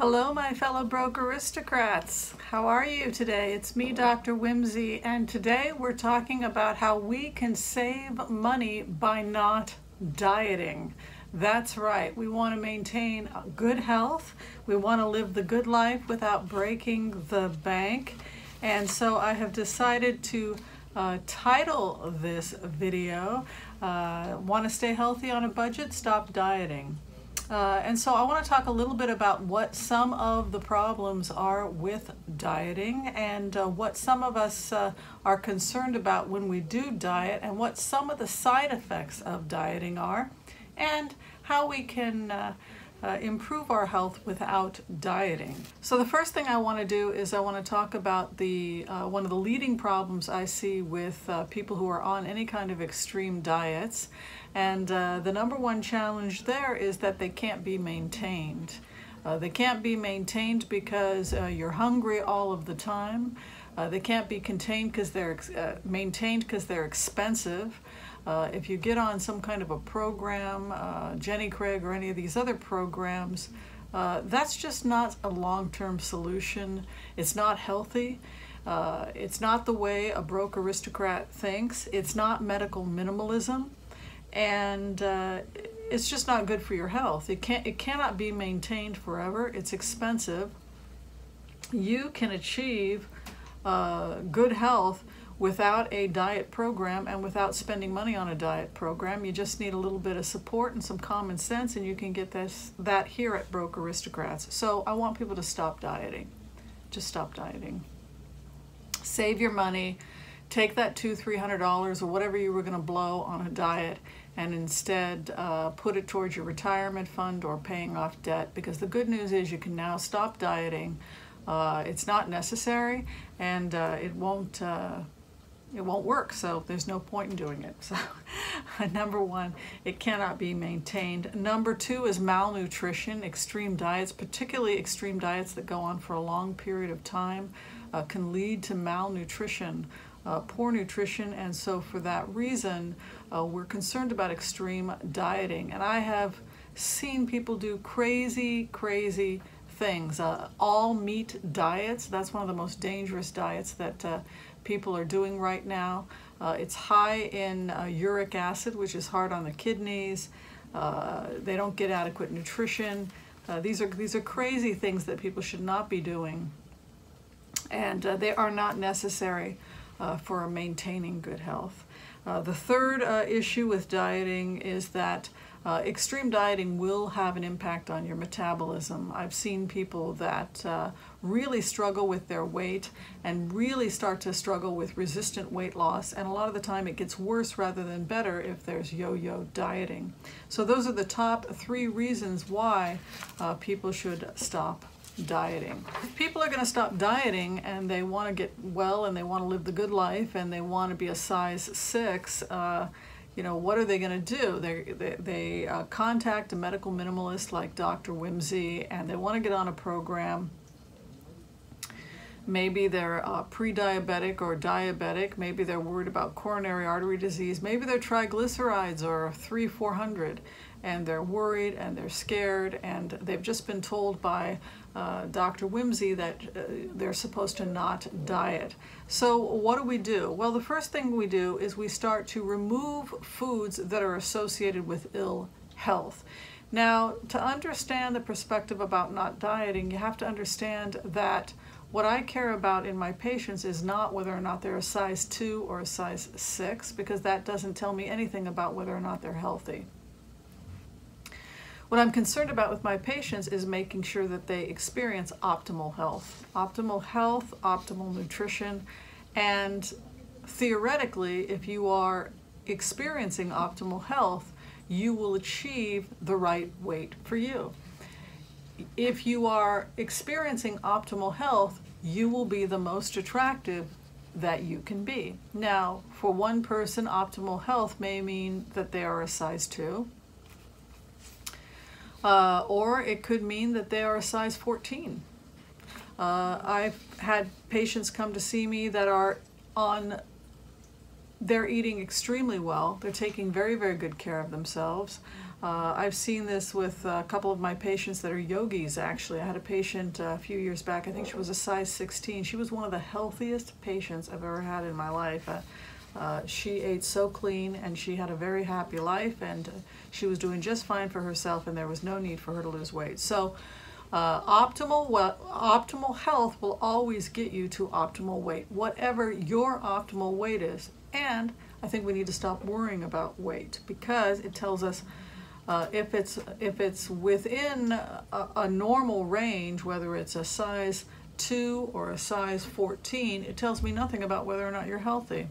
Hello, my fellow broke aristocrats. How are you today? It's me, Dr. Whimsy, and today we're talking about how we can save money by not dieting. That's right. We want to maintain good health. We want to live the good life without breaking the bank. And so I have decided to title this video, Want to Stay Healthy on a Budget? Stop Dieting. And so I want to talk a little bit about what some of the problems are with dieting and what some of us are concerned about when we do diet and what some of the side effects of dieting are and how we can improve our health without dieting. So the first thing I want to do is I want to talk about one of the leading problems I see with people who are on any kind of extreme diets. And the number one challenge there is that they can't be maintained. They can't be maintained because you're hungry all of the time. They can't be contained because maintained because they're expensive. If you get on some kind of a program, Jenny Craig or any of these other programs, that's just not a long-term solution. It's not healthy. It's not the way a broke aristocrat thinks. It's not medical minimalism. And it's just not good for your health. It cannot be maintained forever. It's expensive. You can achieve good health without a diet program and without spending money on a diet program. You just need a little bit of support and some common sense, and you can get that here at Broke Aristocrats. So I want people to stop dieting. Just stop dieting. Save your money. Take that $200-300 or whatever you were going to blow on a diet and instead put it towards your retirement fund or paying off debt, because the good news is you can now stop dieting. It's not necessary, and it won't work, so there's no point in doing it. So number one, it cannot be maintained. Number two is malnutrition. Extreme diets, particularly extreme diets that go on for a long period of time, can lead to malnutrition. Poor nutrition, and so for that reason we're concerned about extreme dieting. And I have seen people do crazy things. All meat diets, that's one of the most dangerous diets that people are doing right now. It's high in uric acid, which is hard on the kidneys. They don't get adequate nutrition. These are crazy things that people should not be doing, and they are not necessary for maintaining good health. The third issue with dieting is that extreme dieting will have an impact on your metabolism. I've seen people that really struggle with their weight and really start to struggle with resistant weight loss, and a lot of the time it gets worse rather than better if there's yo-yo dieting. So those are the top 3 reasons why people should stop dieting. If people are going to stop dieting and they want to get well and they want to live the good life and they want to be a size 6, what are they going to do? They contact a medical minimalist like Dr. Whimsy, and they want to get on a program. Maybe they're pre-diabetic or diabetic. Maybe they're worried about coronary artery disease. Maybe their triglycerides are 300-400, and they're worried and they're scared, and they've just been told by Dr. Whimsy that they're supposed to not diet. So what do? Well, the first thing we do is we start to remove foods that are associated with ill health. Now, to understand the perspective about not dieting, you have to understand that what I care about in my patients is not whether or not they're a size 2 or a size 6, because that doesn't tell me anything about whether or not they're healthy. What I'm concerned about with my patients is making sure that they experience optimal health, optimal nutrition, and theoretically, if you are experiencing optimal health, you will achieve the right weight for you. If you are experiencing optimal health, you will be the most attractive that you can be. Now, for one person, optimal health may mean that they are a size 2. Or it could mean that they are a size 14. I've had patients come to see me that are on they're eating extremely well. They're taking very, very good care of themselves. I've seen this with a couple of my patients that are yogis, actually. I had a patient a few years back, I think she was a size 16. She was one of the healthiest patients I've ever had in my life. She ate so clean and she had a very happy life, and she was doing just fine for herself, and there was no need for her to lose weight. So optimal health will always get you to optimal weight, whatever your optimal weight is. And I think we need to stop worrying about weight, because it tells us if it's within a normal range, whether it's a size 2 or a size 14, it tells me nothing about whether or not you're healthy.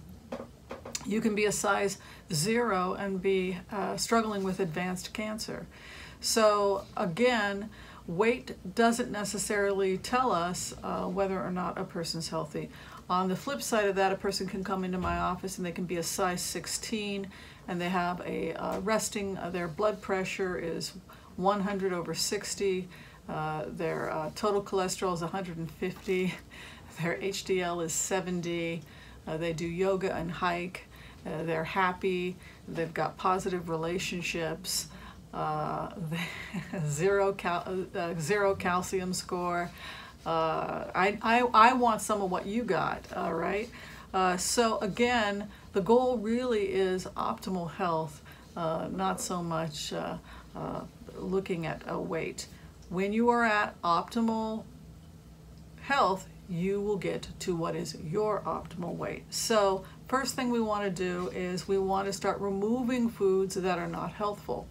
You can be a size 0 and be struggling with advanced cancer. So again, weight doesn't necessarily tell us whether or not a person's healthy. On the flip side of that, a person can come into my office and they can be a size 16 and they have a their blood pressure is 100/60, their total cholesterol is 150, their HDL is 70, they do yoga and hike, they're happy, they've got positive relationships, zero calcium score. I want some of what you got, all right? So again, the goal really is optimal health, not so much looking at a weight. When you are at optimal health, you will get to what is your optimal weight. So first thing we want to do is we want to start removing foods that are not healthful.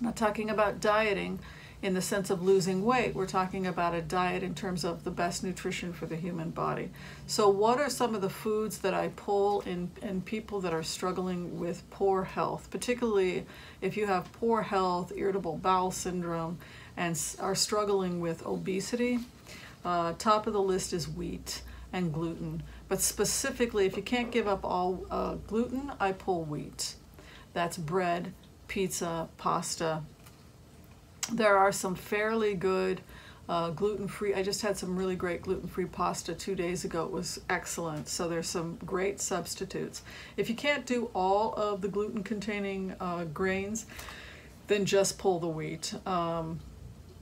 I'm not talking about dieting in the sense of losing weight. We're talking about a diet in terms of the best nutrition for the human body. So what are some of the foods that I pull in people that are struggling with poor health, particularly if you have poor health, irritable bowel syndrome, and are struggling with obesity? Top of the list is wheat and gluten. But specifically, if you can't give up all gluten, I pull wheat. That's bread, pizza, pasta. There are some fairly good gluten-free. I just had some really great gluten-free pasta 2 days ago. It was excellent. So there's some great substitutes. If you can't do all of the gluten-containing grains, then just pull the wheat.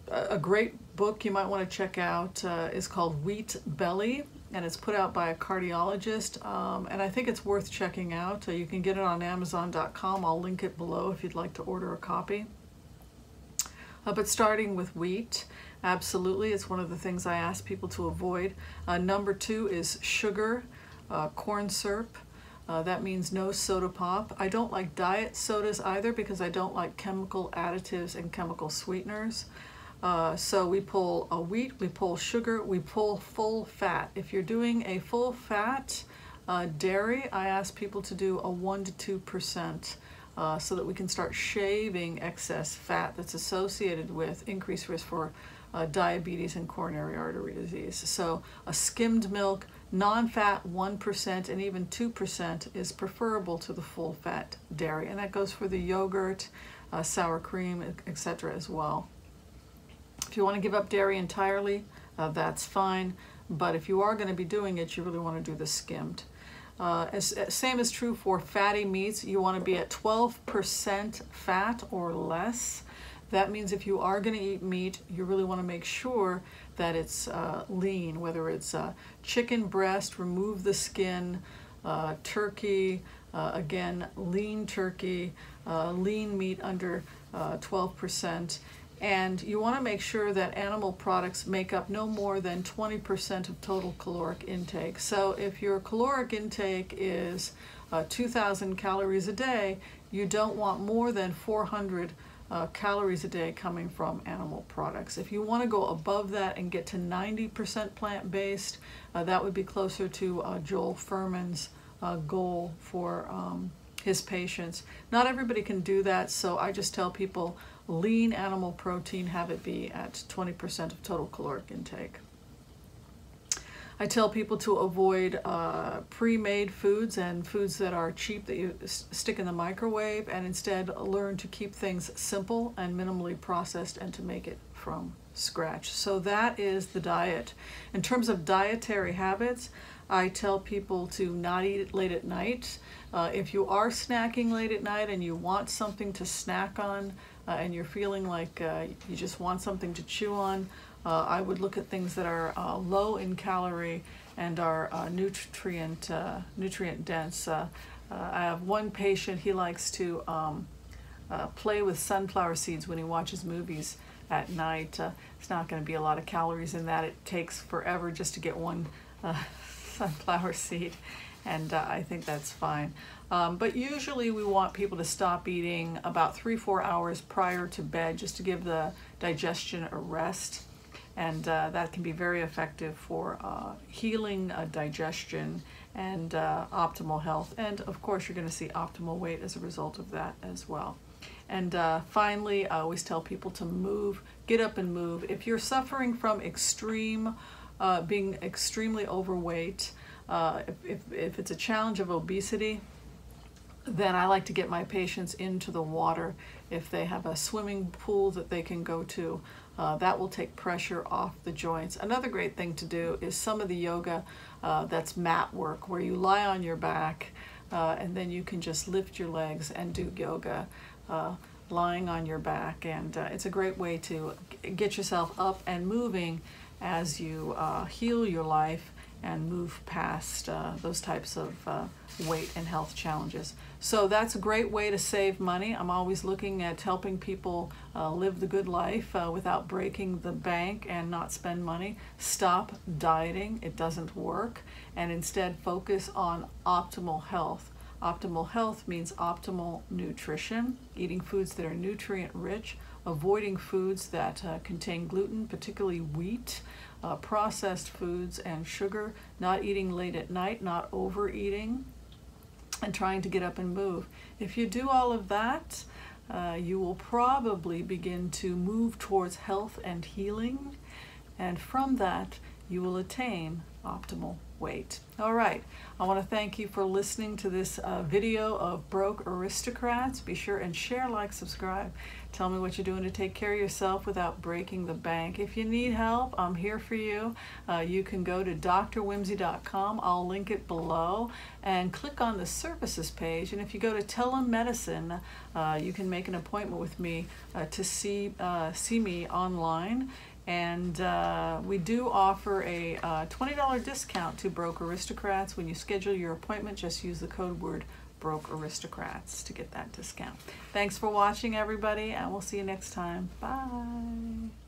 A great book you might want to check out is called Wheat Belly, and it's put out by a cardiologist, and I think it's worth checking out. You can get it on Amazon.com. I'll link it below if you'd like to order a copy. But starting with wheat, absolutely, it's one of the things I ask people to avoid. Number 2 is sugar, corn syrup. That means no soda pop. I don't like diet sodas either because I don't like chemical additives and chemical sweeteners. So we pull wheat, we pull sugar, we pull full fat. If you're doing a full fat dairy, I ask people to do a 1 to 2%. So that we can start shaving excess fat that's associated with increased risk for diabetes and coronary artery disease. So a skimmed milk, non-fat 1% and even 2% is preferable to the full-fat dairy. And that goes for the yogurt, sour cream, etc. as well. If you want to give up dairy entirely, that's fine. But if you are going to be doing it, you really want to do the skimmed. Same is true for fatty meats. You want to be at 12% fat or less. That means if you are going to eat meat, you really want to make sure that it's lean, whether it's chicken breast, remove the skin, turkey, again, lean turkey, lean meat under 12%. And you want to make sure that animal products make up no more than 20% of total caloric intake. So if your caloric intake is 2,000 calories a day, you don't want more than 400 calories a day coming from animal products. If you want to go above that and get to 90% plant-based, that would be closer to Joel Fuhrman's goal for his patients. Not everybody can do that, so I just tell people lean animal protein, have it be at 20% of total caloric intake. I tell people to avoid pre-made foods and foods that are cheap that you stick in the microwave, and instead learn to keep things simple and minimally processed and to make it from scratch. So that is the diet. In terms of dietary habits, I tell people to not eat late at night. If you are snacking late at night and you want something to snack on, and you're feeling like you just want something to chew on, I would look at things that are low in calorie and are nutrient dense. I have one patient, he likes to play with sunflower seeds when he watches movies at night. It's not going to be a lot of calories in that. It takes forever just to get one sunflower seed, and I think that's fine. But usually we want people to stop eating about 3-4 hours prior to bed, just to give the digestion a rest, and that can be very effective for healing digestion and optimal health. And of course, you're going to see optimal weight as a result of that as well. And finally, I always tell people to move, get up and move. If you're suffering from being extremely overweight, if it's a challenge of obesity, then I like to get my patients into the water. If they have a swimming pool that they can go to, that will take pressure off the joints. Another great thing to do is some of the yoga that's mat work, where you lie on your back and then you can just lift your legs and do yoga lying on your back. And it's a great way to get yourself up and moving as you heal your life and move past those types of weight and health challenges. So that's a great way to save money. I'm always looking at helping people live the good life without breaking the bank and not spend money. Stop dieting, it doesn't work, and instead focus on optimal health. Optimal health means optimal nutrition, eating foods that are nutrient rich, avoiding foods that contain gluten, particularly wheat, processed foods and sugar, not eating late at night, not overeating, and trying to get up and move. If you do all of that, you will probably begin to move towards health and healing, and from that you will attain optimal weight. All right, I want to thank you for listening to this video of Broke Aristocrats. Be sure and share, like, subscribe. Tell me what you're doing to take care of yourself without breaking the bank. If you need help, I'm here for you. You can go to drwhimsy.com. I'll link it below, and click on the services page. And if you go to telemedicine, you can make an appointment with me to see me online. And we do offer a $20 discount to Broke Aristocrats. When you schedule your appointment, just use the code word Broke Aristocrats to get that discount. Thanks for watching, everybody, and we'll see you next time. Bye.